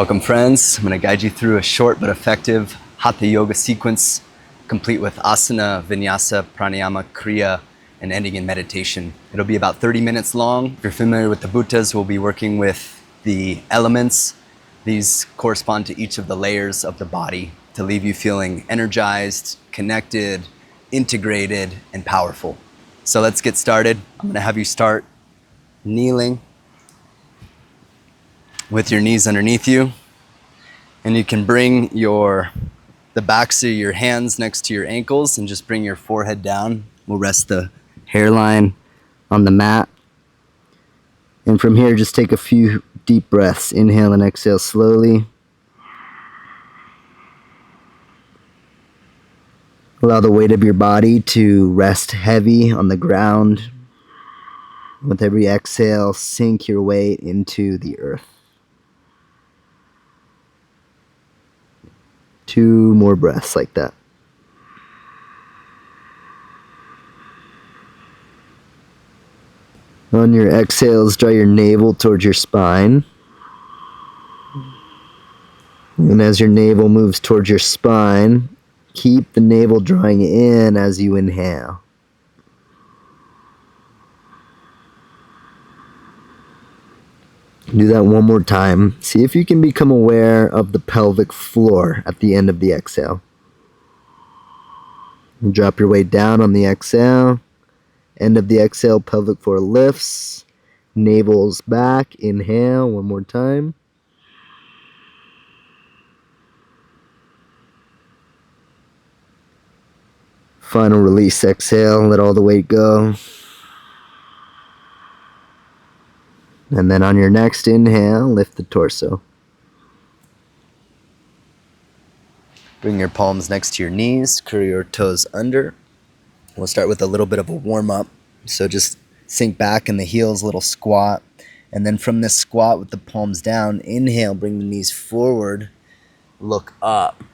Welcome friends, I'm going to guide you through a short but effective Hatha Yoga sequence, complete with asana, vinyasa, pranayama, kriya, and ending in meditation. It'll be about 30 minutes long. If you're familiar with the Bhutas, we'll be working with the elements. These correspond to each of the layers of the body to leave you feeling energized, connected, integrated, and powerful. So let's get started. I'm going to have you start kneeling with your knees underneath you, and you can bring the backs of your hands next to your ankles and just bring your forehead down. We'll rest the hairline on the mat, and from here just take a few deep breaths. Inhale and exhale slowly. Allow the weight of your body to rest heavy on the ground. With every exhale, sink your weight into the earth. 2 more breaths like that. On your exhales, draw your navel towards your spine. And as your navel moves towards your spine, keep the navel drawing in as you inhale. Do that one more time. See if you can become aware of the pelvic floor at the end of the exhale. Drop your weight down on the exhale. End of the exhale, pelvic floor lifts. Navel's back. Inhale one more time. Final release, exhale. Let all the weight go. And then on your next inhale, lift the torso. Bring your palms next to your knees, curl your toes under. We'll start with a little bit of a warm-up. So just sink back in the heels, a little squat. And then from this squat with the palms down, inhale, bring the knees forward, look up.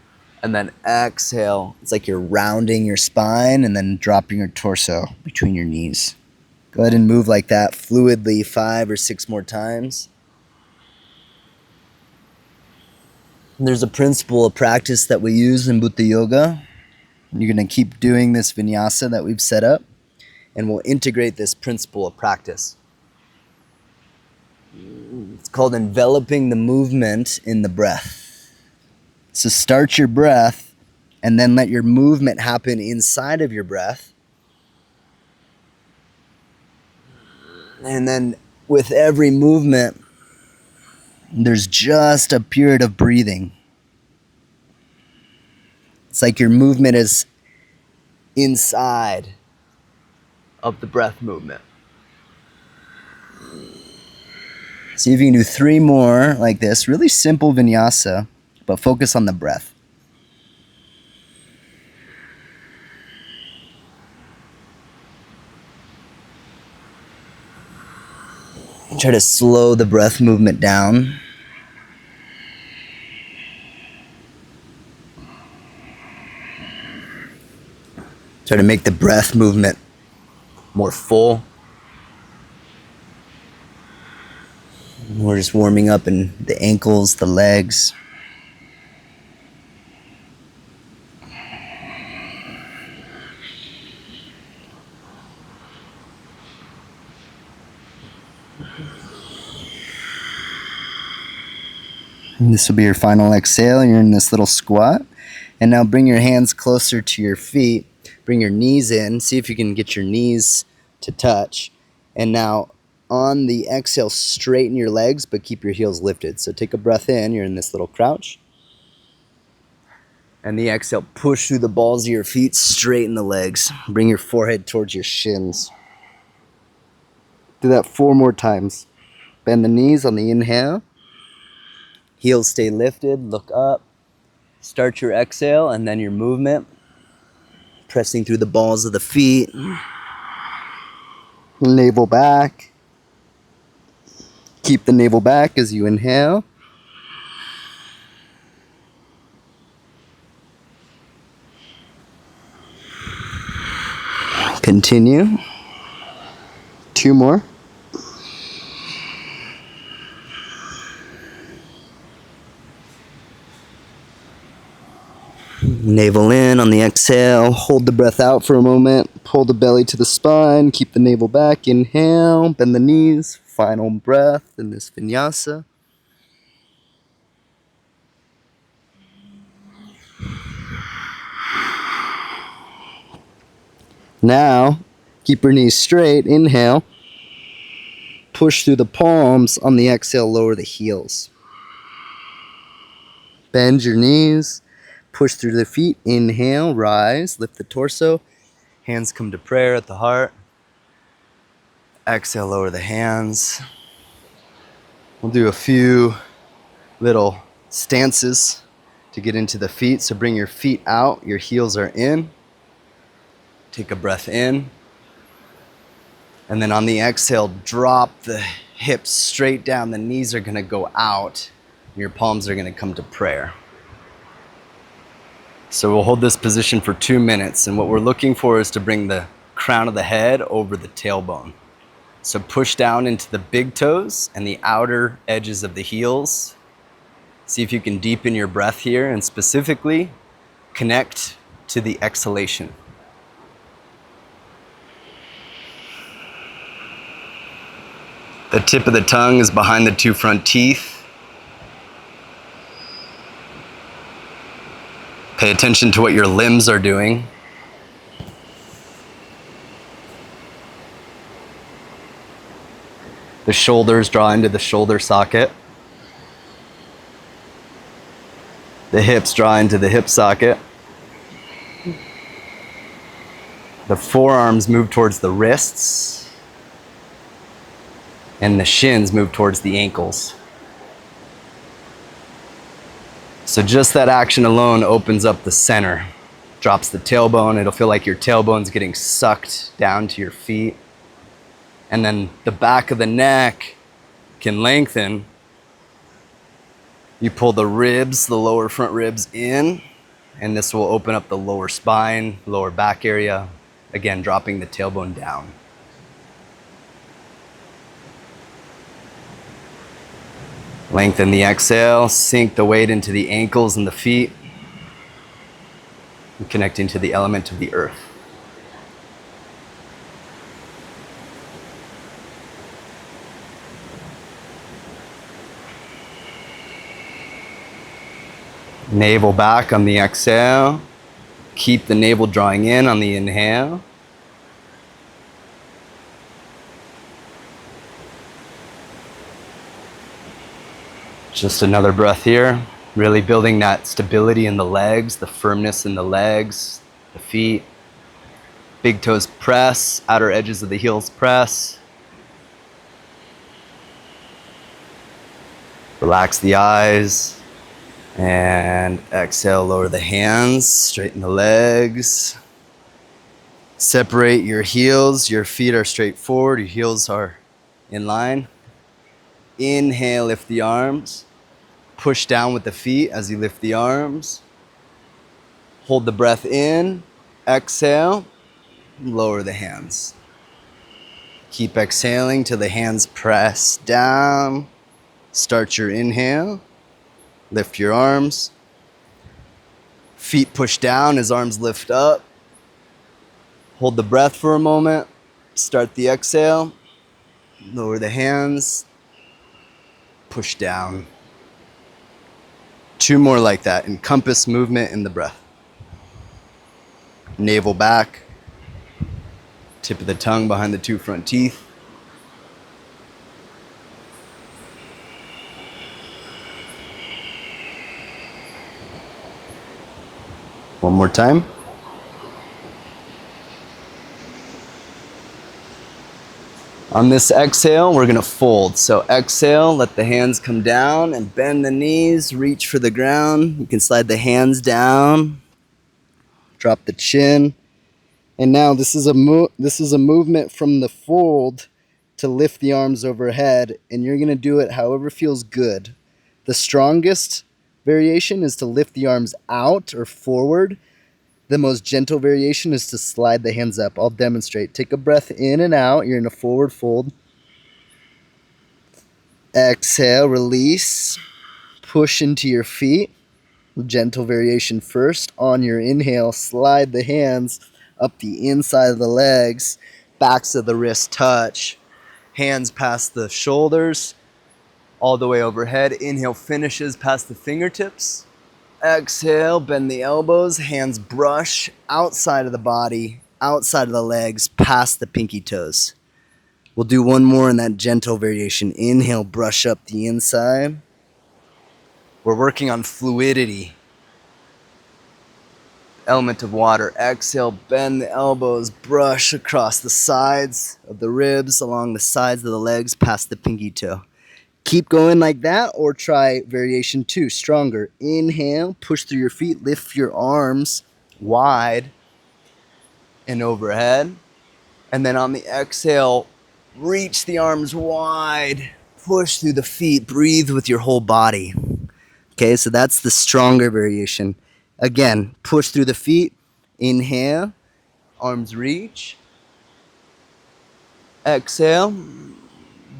And then exhale, it's like you're rounding your spine and then dropping your torso between your knees. Go ahead and move like that fluidly 5 or 6 more times. There's a principle of practice that we use in Bhuta Yoga. You're going to keep doing this vinyasa that we've set up, and we'll integrate this principle of practice. It's called enveloping the movement in the breath. So start your breath, and then let your movement happen inside of your breath. And then with every movement, there's just a period of breathing. It's like your movement is inside of the breath movement. See if you can do 3 more like this. Really simple vinyasa, but focus on the breath. Try to slow the breath movement down. Try to make the breath movement more full. We're just warming up in the ankles, the legs. And this will be your final exhale. You're in this little squat. And now bring your hands closer to your feet. Bring your knees in. See if you can get your knees to touch. And now on the exhale, straighten your legs, but keep your heels lifted. So take a breath in. You're in this little crouch. And the exhale, push through the balls of your feet, straighten the legs. Bring your forehead towards your shins. Do that 4 more times. Bend the knees on the inhale. Heels stay lifted, look up. Start your exhale and then your movement. Pressing through the balls of the feet. Navel back. Keep the navel back as you inhale. Continue. 2 more. Navel in on the exhale. Hold the breath out for a moment. Pull the belly to the spine. Keep the navel back. Inhale. Bend the knees. Final breath in this vinyasa. Now, keep your knees straight. Inhale. Push through the palms. On the exhale, lower the heels. Bend your knees. Push through the feet. Inhale. Rise. Lift the torso. Hands come to prayer at the heart. Exhale, lower the hands. We'll do a few little stances to get into the feet. So bring your feet out. Your heels are in. Take a breath in. And then on the exhale, drop the hips straight down. The knees are going to go out. Your palms are going to come to prayer. So we'll hold this position for 2 minutes. And what we're looking for is to bring the crown of the head over the tailbone. So push down into the big toes and the outer edges of the heels. See if you can deepen your breath here and specifically connect to the exhalation. The tip of the tongue is behind the 2 front teeth. Pay attention to what your limbs are doing. The shoulders draw into the shoulder socket. The hips draw into the hip socket. The forearms move towards the wrists. And the shins move towards the ankles. So just that action alone opens up the center. Drops the tailbone. It'll feel like your tailbone's getting sucked down to your feet. And then the back of the neck can lengthen. You pull the ribs, the lower front ribs in, and this will open up the lower spine, lower back area. Again, dropping the tailbone down. Lengthen the exhale, sink the weight into the ankles and the feet, and connecting to the element of the earth. Navel back on the exhale. Keep the navel drawing in on the inhale. Just another breath here. Really building that stability in the legs, the firmness in the legs, the feet. Big toes press, outer edges of the heels press. Relax the eyes. And exhale, lower the hands, straighten the legs. Separate your heels. Your feet are straight forward. Your heels are in line. Inhale, lift the arms. Push down with the feet as you lift the arms. Hold the breath in. Exhale, lower the hands. Keep exhaling till the hands press down. Start your inhale. Lift your arms. Feet push down as arms lift up. Hold the breath for a moment. Start the exhale. Lower the hands. Push down. 2 more like that. Encompass movement in the breath. Navel back. Tip of the tongue behind the 2 front teeth. One more time. On this exhale, we're going to fold. So exhale, let the hands come down and bend the knees, reach for the ground. You can slide the hands down, drop the chin. And now this is a movement from the fold to lift the arms overhead, and you're going to do it however feels good. The strongest variation is to lift the arms out or forward. The most gentle variation is to slide the hands up. I'll demonstrate. Take a breath in and out. You're in a forward fold. Exhale, release. Push into your feet. Gentle variation first. On your inhale, slide the hands up the inside of the legs, backs of the wrists touch, hands past the shoulders, all the way overhead. Inhale finishes past the fingertips. Exhale, bend the elbows, hands brush outside of the body, outside of the legs, past the pinky toes. We'll do one more in that gentle variation. Inhale, brush up the inside. We're working on fluidity. Element of water. Exhale, bend the elbows, brush across the sides of the ribs, along the sides of the legs, past the pinky toe. Keep going like that, or try variation 2, stronger. Inhale, push through your feet, lift your arms wide and overhead. And then on the exhale, reach the arms wide, push through the feet, breathe with your whole body. Okay, so that's the stronger variation. Again, push through the feet, inhale, arms reach. Exhale,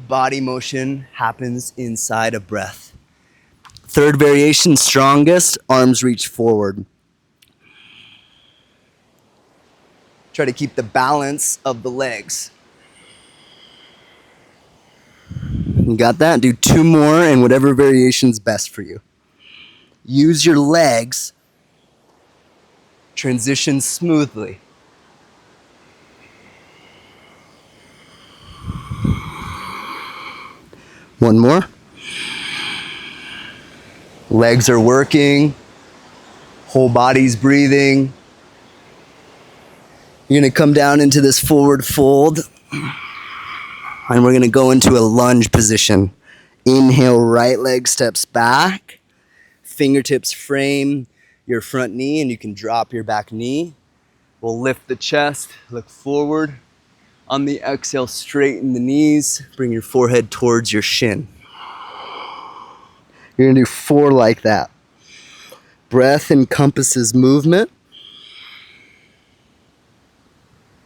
body motion happens inside of breath. Third variation, strongest, arms reach forward. Try to keep the balance of the legs. You got that? Do 2 more and whatever variation's best for you. Use your legs. Transition smoothly. One more. Legs are working. Whole body's breathing. You're going to come down into this forward fold. And we're going to go into a lunge position. Inhale, right leg steps back. Fingertips frame your front knee, and you can drop your back knee. We'll lift the chest, look forward. On the exhale, straighten the knees. Bring your forehead towards your shin. You're going to do 4 like that. Breath encompasses movement.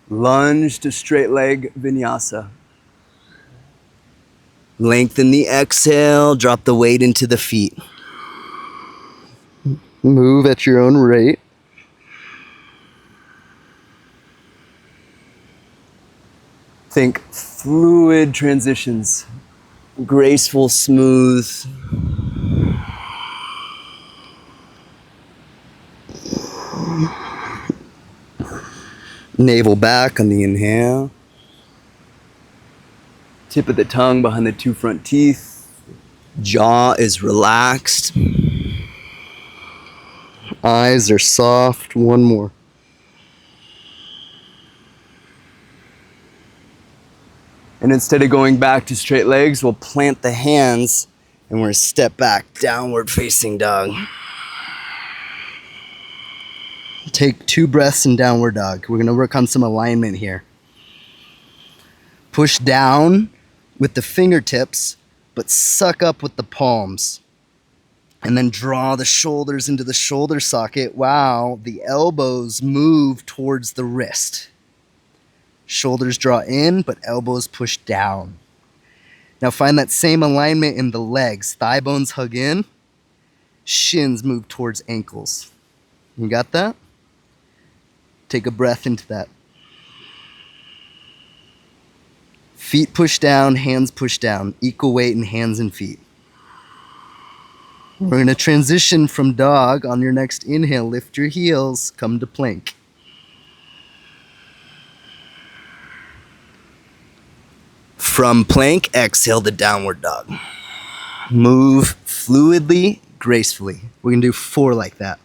Lunge to straight leg vinyasa. Lengthen the exhale, drop the weight into the feet. Move at your own rate. Think fluid transitions, graceful, smooth. Navel back on the inhale. Tip of the tongue behind the 2 front teeth. Jaw is relaxed. Eyes are soft. One more. And instead of going back to straight legs, we'll plant the hands and we're going to step back, downward facing dog. Take 2 breaths in downward dog. We're going to work on some alignment here. Push down with the fingertips, but suck up with the palms. And then draw the shoulders into the shoulder socket while the elbows move towards the wrist. Shoulders draw in, but elbows push down. Now find that same alignment in the legs. Thigh bones hug in, shins move towards ankles. You got that? Take a breath into that. Feet push down, hands push down. Equal weight in hands and feet. We're going to transition from dog. On your next inhale, lift your heels, come to plank. From plank, exhale to downward dog. Move fluidly, gracefully. We're going to do 4 like that.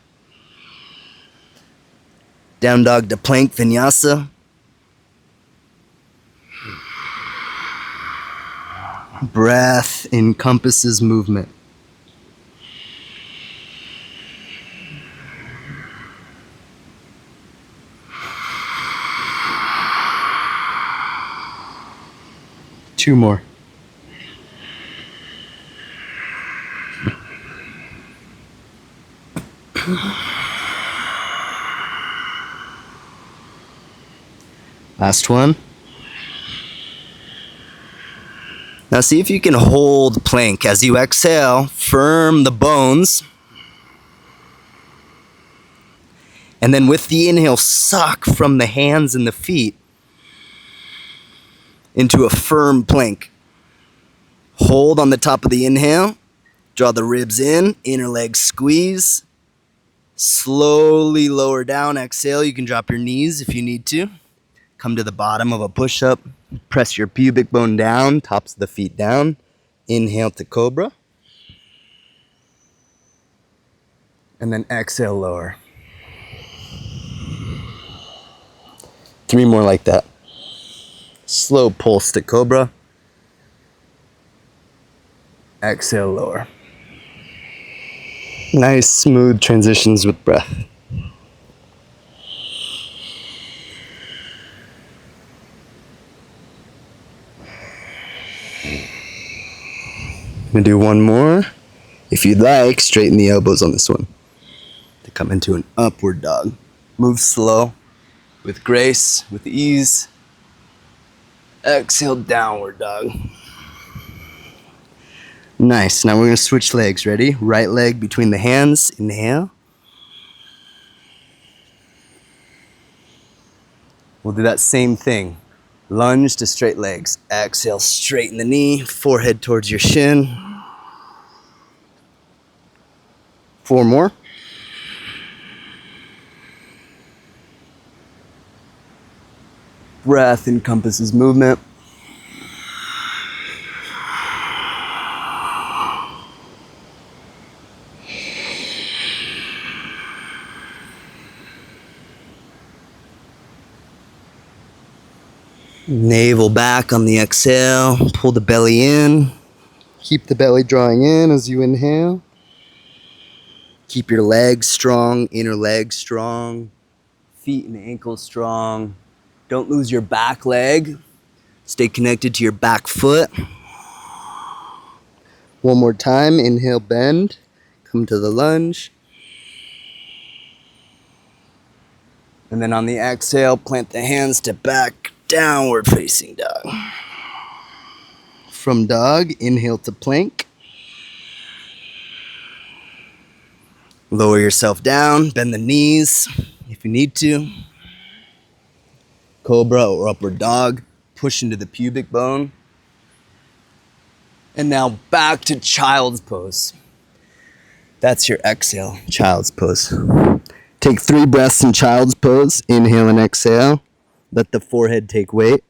Down dog to plank, vinyasa. Breath encompasses movement. Two more. Last one. Now see if you can hold plank. As you exhale, firm the bones. And then with the inhale, suck from the hands and the feet into a firm plank. Hold on the top of the inhale. Draw the ribs in, inner leg squeeze. Slowly lower down, exhale. You can drop your knees if you need to. Come to the bottom of a push-up. Press your pubic bone down, tops of the feet down. Inhale to cobra. And then exhale, lower. 3 more like that. Slow pulse to cobra. Exhale, lower. Nice, smooth transitions with breath. I'm gonna do one more. If you'd like, straighten the elbows on this one to come into an upward dog. Move slow, with grace, with ease. Exhale, downward dog. Nice. Now we're going to switch legs. Ready? Right leg between the hands. Inhale. We'll do that same thing. Lunge to straight legs. Exhale, straighten the knee. Forehead towards your shin. 4 more. Breath encompasses movement. Navel back on the exhale. Pull the belly in. Keep the belly drawing in as you inhale. Keep your legs strong, inner legs strong, feet and ankles strong. Don't lose your back leg. Stay connected to your back foot. One more time. Inhale, bend. Come to the lunge. And then on the exhale, plant the hands to back, downward facing dog. From dog, inhale to plank. Lower yourself down, bend the knees if you need to. Cobra or upward dog, push into the pubic bone. And now back to child's pose. That's your exhale, child's pose. Take 3 breaths in child's pose. Inhale and exhale. Let the forehead take weight.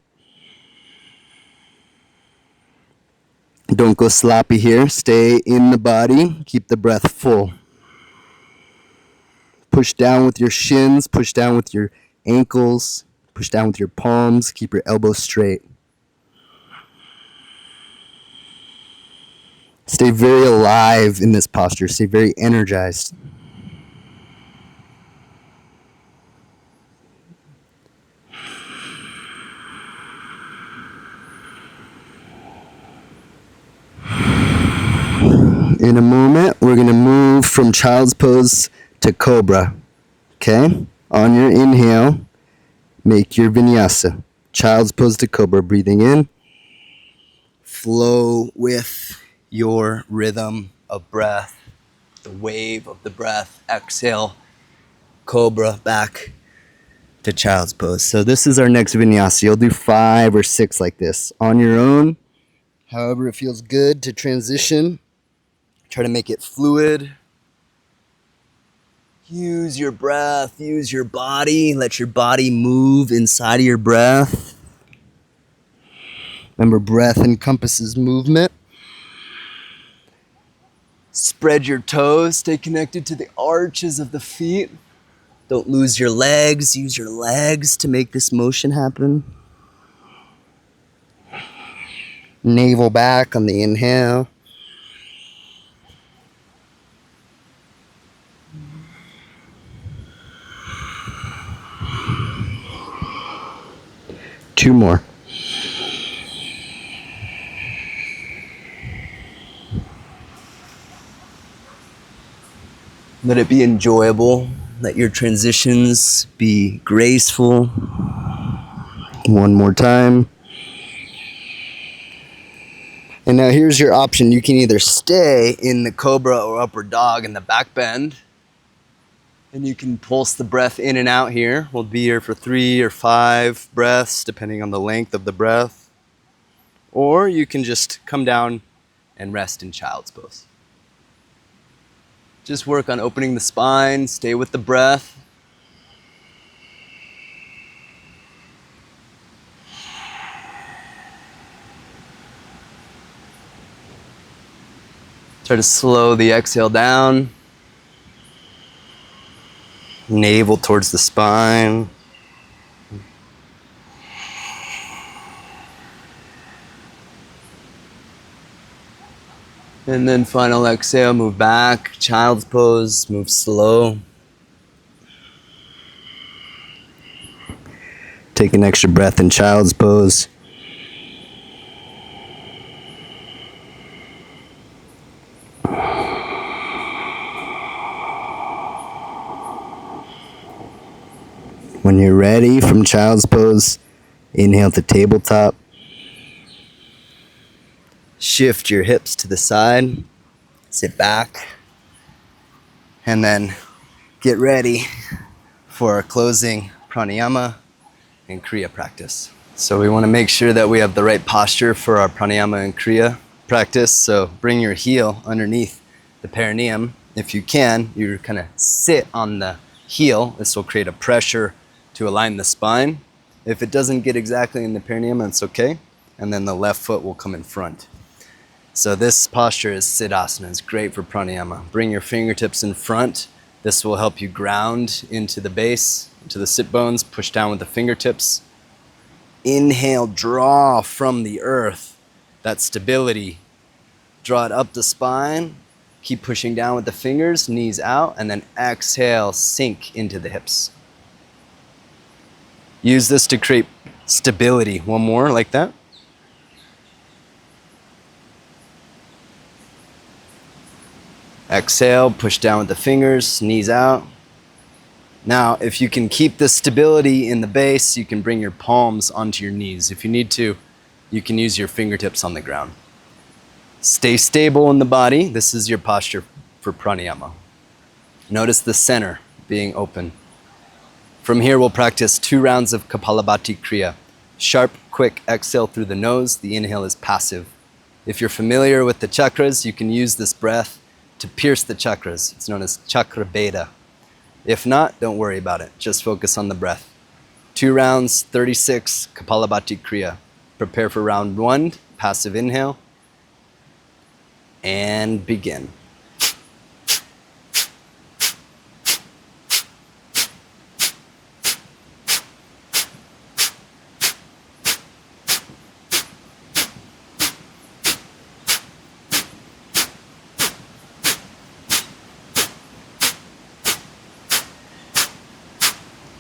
Don't go sloppy here. Stay in the body. Keep the breath full. Push down with your shins. Push down with your ankles. Push down with your palms. Keep your elbows straight. Stay very alive in this posture. Stay very energized. In a moment, we're going to move from child's pose to cobra. Okay? On your inhale, make your vinyasa. Child's pose to cobra. Breathing in. Flow with your rhythm of breath. The wave of the breath. Exhale. Cobra back to child's pose. So this is our next vinyasa. You'll do 5 or 6 like this on your own. However it feels good to transition. Try to make it fluid. Use your breath, use your body. Let your body move inside of your breath. Remember, breath encompasses movement. Spread your toes. Stay connected to the arches of the feet. Don't lose your legs. Use your legs to make this motion happen. Navel back on the inhale. Two more. Let it be enjoyable. Let your transitions be graceful. One more time. And now here's your option. You can either stay in the cobra or upward dog in the back bend And you can pulse the breath in and out here. We'll be here for 3 or 5 breaths, depending on the length of the breath. Or you can just come down and rest in child's pose. Just work on opening the spine, stay with the breath. Try to slow the exhale down. Navel towards the spine. And then final exhale, move back, child's pose, move slow. Take an extra breath in child's pose. When you're ready from child's pose, inhale to tabletop. Shift your hips to the side, sit back, and then get ready for our closing pranayama and kriya practice. So we want to make sure that we have the right posture for our pranayama and kriya practice. So bring your heel underneath the perineum. If you can, you kind of sit on the heel. This will create a pressure to align the spine. If it doesn't get exactly in the perineum, that's okay. And then the left foot will come in front. So this posture is Siddhasana. It's great for pranayama. Bring your fingertips in front. This will help you ground into the base, into the sit bones. Push down with the fingertips. Inhale, draw from the earth. That stability. Draw it up the spine. Keep pushing down with the fingers, knees out, and then exhale, sink into the hips. Use this to create stability. One more, like that. Exhale, push down with the fingers, knees out. Now, if you can keep the stability in the base, you can bring your palms onto your knees. If you need to, you can use your fingertips on the ground. Stay stable in the body. This is your posture for pranayama. Notice the center being open. From here, we'll practice 2 rounds of Kapalabhati Kriya. Sharp, quick exhale through the nose. The inhale is passive. If you're familiar with the chakras, you can use this breath to pierce the chakras. It's known as chakra beta. If not, don't worry about it. Just focus on the breath. 2 rounds, 36 Kapalabhati Kriya. Prepare for round 1, passive inhale. And begin.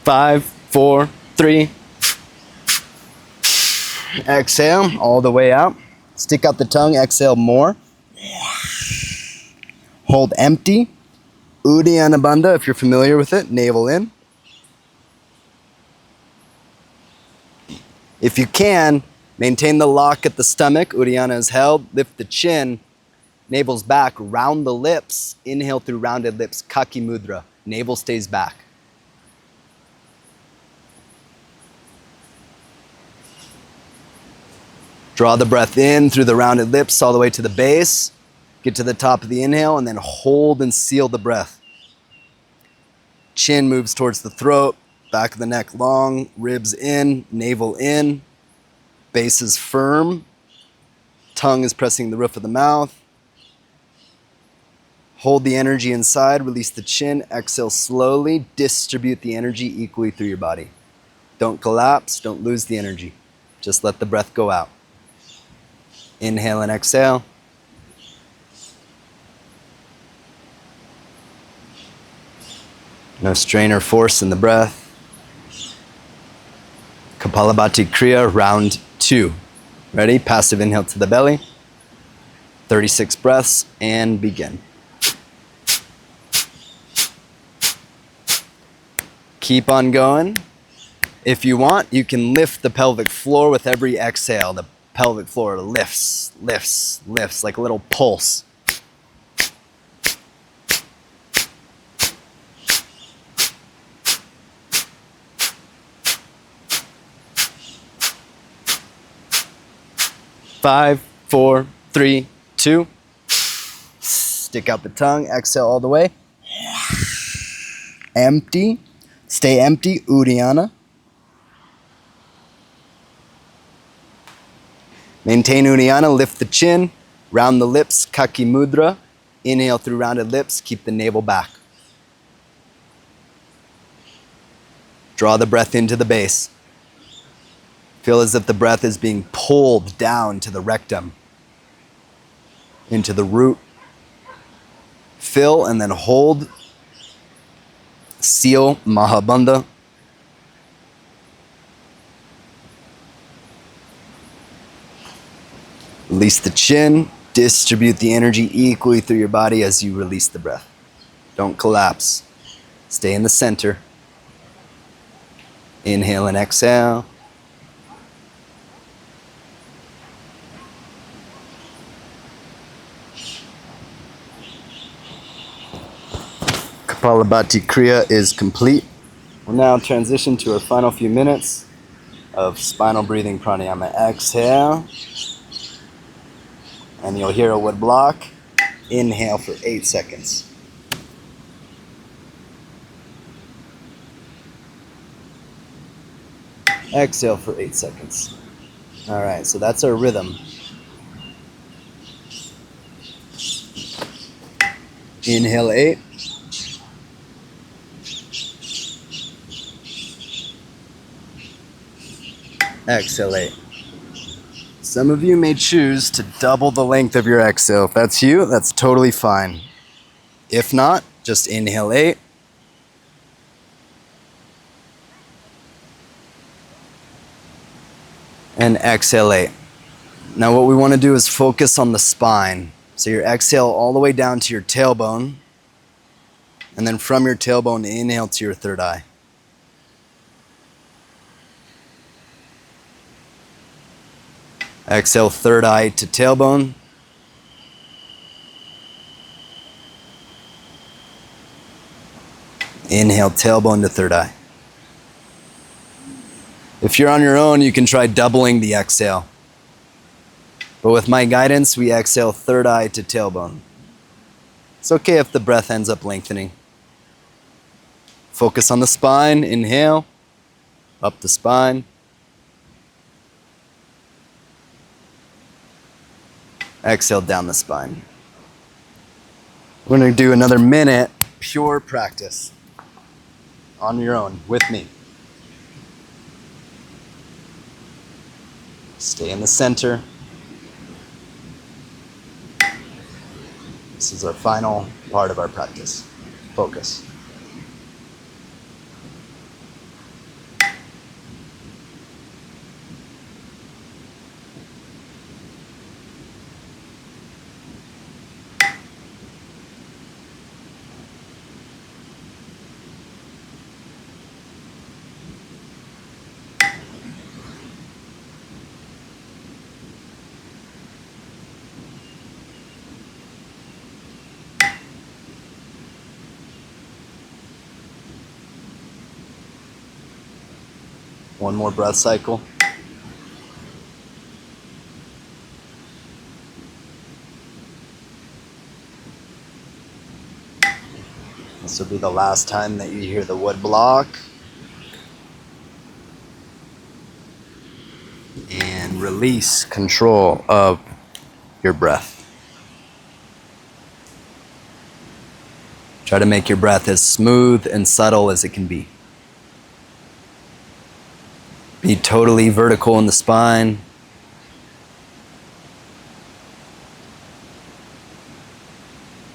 Five, 4, 3. Exhale all the way out. Stick out the tongue, exhale more. Hold empty. Uddiyana bandha, if you're familiar with it, navel in. If you can, maintain the lock at the stomach. Uddiyana is held. Lift the chin. Navel's back. Round the lips. Inhale through rounded lips. Kaki mudra. Navel stays back. Draw the breath in through the rounded lips all the way to the base. Get to the top of the inhale and then hold and seal the breath. Chin moves towards the throat, back of the neck long, ribs in, navel in. Base is firm. Tongue is pressing the roof of the mouth. Hold the energy inside, release the chin, exhale slowly, distribute the energy equally through your body. Don't collapse, don't lose the energy. Just let the breath go out. Inhale and exhale. No strain or force in the breath. Kapalabhati Kriya, round 2. Ready? Passive inhale to the belly. 36 breaths and begin. Keep on going. If you want, you can lift the pelvic floor with every exhale. The pelvic floor lifts, lifts, lifts like a little pulse. 5, 4, 3, 2. Stick out the tongue. Exhale all the way. Empty. Stay empty. Uddiyana. Maintain Uddiyana. Lift the chin. Round the lips. Kaki mudra. Inhale through rounded lips. Keep the navel back. Draw the breath into the base. Feel as if the breath is being pulled down to the rectum, into the root. Fill and then hold. Seal Mahabandha. Release the chin. Distribute the energy equally through your body as you release the breath. Don't collapse. Stay in the center. Inhale and exhale. Kapalabhati Kriya is complete. We'll now transition to our final few minutes of spinal breathing pranayama. Exhale. And you'll hear a wood block. Inhale for 8 seconds. Exhale for 8 seconds. All right, so that's our rhythm. Inhale 8. Exhale 8. Some of you may choose to double the length of your exhale. If that's you, that's totally fine. If not, just inhale 8. And exhale 8. Now what we want to do is focus on the spine. So your exhale all the way down to your tailbone. And then from your tailbone, inhale to your third eye. Exhale, third eye to tailbone. Inhale, tailbone to third eye. If you're on your own, you can try doubling the exhale. But with my guidance, we exhale third eye to tailbone. It's okay if the breath ends up lengthening. Focus on the spine. Inhale, up the spine. Exhale down the spine. We're going to do another minute, pure practice. On your own, with me. Stay in the center. This is our final part of our practice. Focus. One more breath cycle. This will be the last time that you hear the wood block. And release control of your breath. Try to make your breath as smooth and subtle as it can be. Be totally vertical in the spine.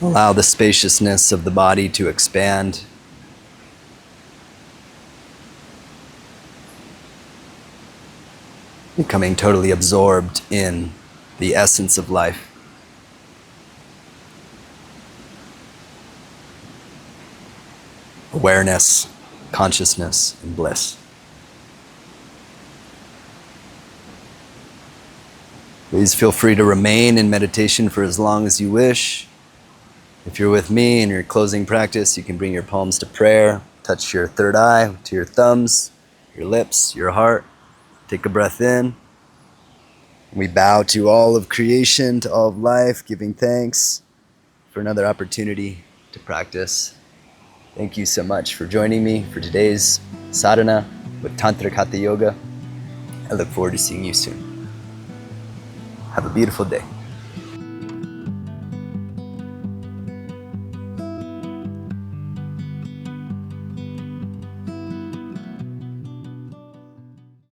Allow the spaciousness of the body to expand. Becoming totally absorbed in the essence of life. Awareness, consciousness, and bliss. Please feel free to remain in meditation for as long as you wish. If you're with me in your closing practice, you can bring your palms to prayer, touch your third eye to your thumbs, your lips, your heart. Take a breath in. We bow to all of creation, to all of life, giving thanks for another opportunity to practice. Thank you so much for joining me for today's sadhana with Tantrik Hatha Yoga. I look forward to seeing you soon. Have a beautiful day.